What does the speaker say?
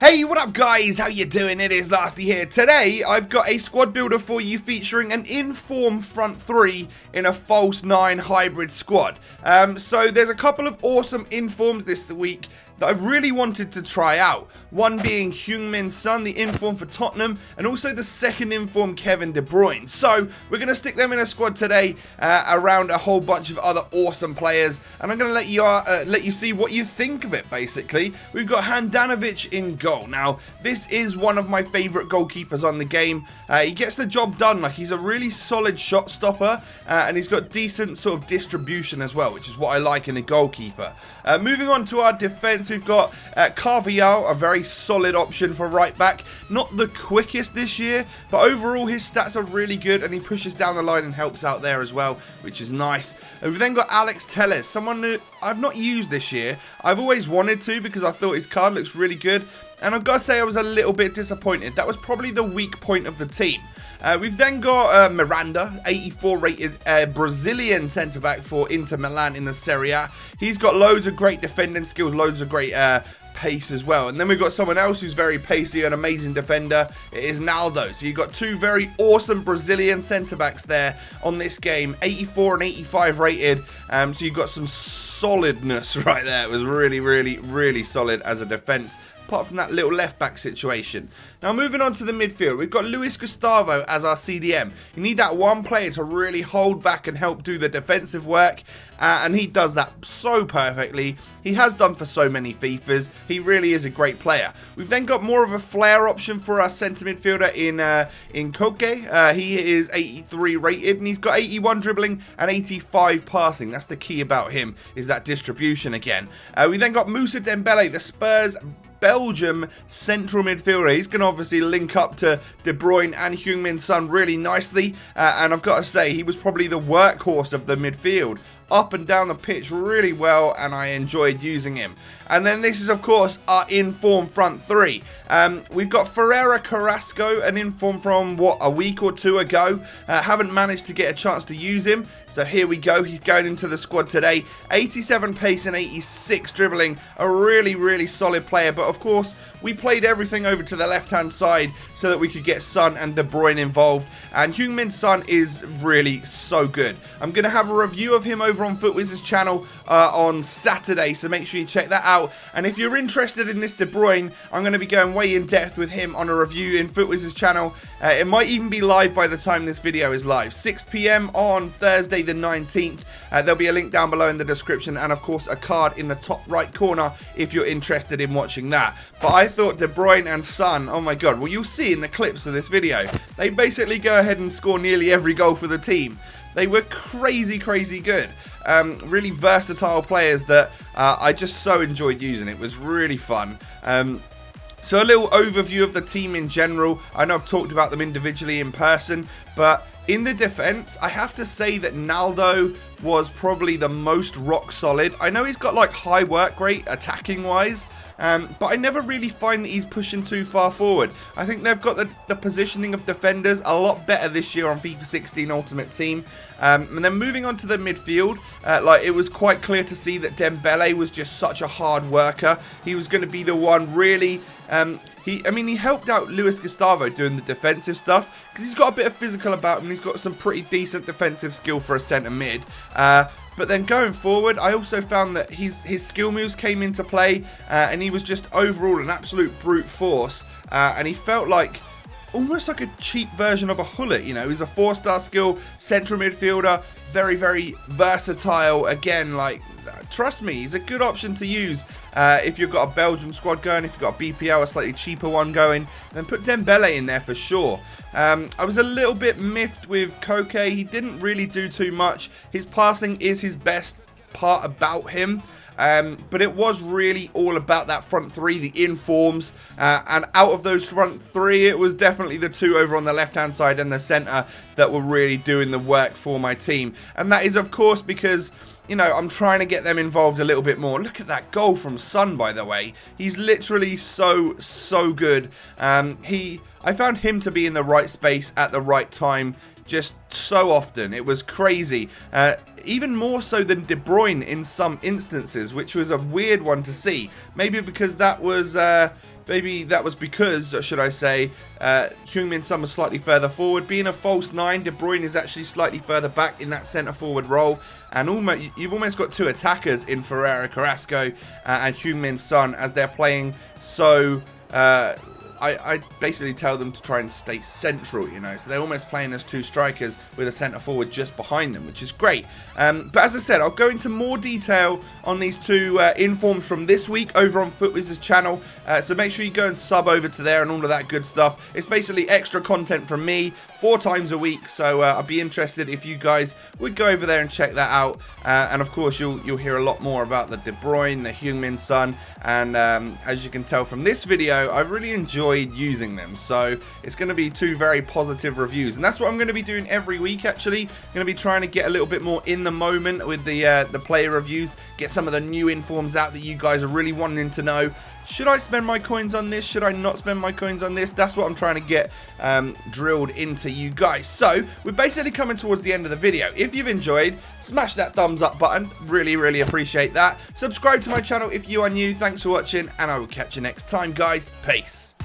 Hey, what up guys? How you doing? It is Lasty here. Today, I've got a squad builder for you featuring an in-form front three in a false 9 hybrid squad. So there's a couple of awesome in-forms this week that I really wanted to try out. One being Heung-min Son, the in-form for Tottenham, and also the second in-form Kevin De Bruyne. So we're going to stick them in a squad today around a whole bunch of other awesome players, and I'm going to let you see what you think of it, basically. We've got Handanovic in goal. Now, this is one of my favourite goalkeepers on the game. He gets the job done. Like, he's a really solid shot stopper, and he's got decent sort of distribution as well, which is what I like in a goalkeeper. Moving on to our defence, we've got Carvajal, a very solid option for right back. Not the quickest this year, but overall his stats are really good, and he pushes down the line and helps out there as well, which is nice. And we've then got Alex Telles, someone who I've not used this year. I've always wanted to because I thought his card looks really good, and I've got to say I was a little bit disappointed. That was probably the weak point of the team. We've then got Miranda, 84 rated Brazilian centre-back for Inter Milan in the Serie A. He's got loads of great defending skills, loads of great pace as well. And then we've got someone else who's very pacey, an amazing defender. It is Naldo. So you've got two very awesome Brazilian centre-backs there on this game, 84 and 85 rated. So you've got some solidness right there. It was really solid as a defence, apart from that little left-back situation. Now, moving on to the midfield, we've got Luis Gustavo as our CDM. You need that one player to really hold back and help do the defensive work, and he does that so perfectly. He has done for so many FIFAs. He really is a great player. We've then got more of a flair option for our centre midfielder in Koke. He is 83 rated, and he's got 81 dribbling and 85 passing. That's the key about him, is that distribution again. We then got Moussa Dembele, the Spurs Belgium central midfielder. He's going to obviously link up to De Bruyne and Heung-min Son really nicely, and I've got to say he was probably the workhorse of the midfield. Up and down the pitch really well, and I enjoyed using him. And then this is, of course, our in-form front three. We've got Ferreira Carrasco, an in-form from, a week or two ago. Haven't managed to get a chance to use him, so here we go. He's going into the squad today. 87 pace and 86 dribbling. A really solid player, but of course, we played everything over to the left-hand side so that we could get Son and De Bruyne involved. And Heung-min Son is really so good. I'm going to have a review of him over on FUTWIZ's channel on Saturday, so make sure you check that out. And if you're interested in this De Bruyne, I'm going to be going way in depth with him on a review in FUTWIZ's channel. It might even be live by the time this video is live. 6 PM on Thursday the 19th. There'll be a link down below in the description, and of course a card in the top right corner if you're interested in watching that. But I thought De Bruyne and Son, oh my god, well, you'll see in the clips of this video, they basically go ahead and score nearly every goal for the team. They were crazy good. Really versatile players that I just so enjoyed using. It was really fun. So a little overview of the team in general. I know I've talked about them individually in person, but in the defense, I have to say that Naldo was probably the most rock solid. I know he's got like high work rate attacking wise, but I never really find that he's pushing too far forward. I think they've got the positioning of defenders a lot better this year on FIFA 16 Ultimate Team. And then moving on to the midfield, it was quite clear to see that Dembele was just such a hard worker. He was going to be the one really. He helped out Luis Gustavo doing the defensive stuff because he's got a bit of physical about him. He's got some pretty decent defensive skill for a centre mid. But then going forward, I also found that his skill moves came into play, and he was just overall an absolute brute force. And he felt like almost like a cheap version of a Hullet. You know, he's a 4-star skill central midfielder, very versatile. Again, like, trust me, he's a good option to use if you've got a Belgium squad going. If you've got a BPL, a slightly cheaper one going, then put Dembele in there for sure. I was a little bit miffed with Koke. He didn't really do too much. His passing is his best part about him. But it was really all about that front three, the in-forms, and out of those front three, it was definitely the two over on the left-hand side and the centre that were really doing the work for my team. And that is, of course, because, you know, I'm trying to get them involved a little bit more. Look at that goal from Son, by the way. He's literally so good. I found him to be in the right space at the right time just so often. It was crazy. Even more so than De Bruyne in some instances, which was a weird one to see. Maybe because that was maybe that was because, should I say, Heung-min Son was slightly further forward. Being a false 9, De Bruyne is actually slightly further back in that centre forward role. And you've almost got two attackers in Ferreira Carrasco and Heung-min Son, as they're playing so... I basically tell them to try and stay central, you know, so they're almost playing as two strikers with a centre forward just behind them, which is great. But as I said, I'll go into more detail on these two informs from this week over on FUTWIZ's channel, so make sure you go and sub over to there and all of that good stuff. It's basically extra content from me 4 times a week, so I'd be interested if you guys would go over there and check that out. And of course, you'll hear a lot more about the De Bruyne, the Heung-min Son, and as you can tell from this video, I've really enjoyed using them, so it's going to be 2 very positive reviews, and that's what I'm going to be doing every week. Actually, I'm going to be trying to get a little bit more in the moment with the player reviews, get some of the new informs out that you guys are really wanting to know. Should I spend my coins on this? Should I not spend my coins on this? That's what I'm trying to get drilled into you guys. So, we're basically coming towards the end of the video. If you've enjoyed, smash that thumbs up button. Really, really appreciate that. Subscribe to my channel if you are new. Thanks for watching, and I will catch you next time, guys. Peace.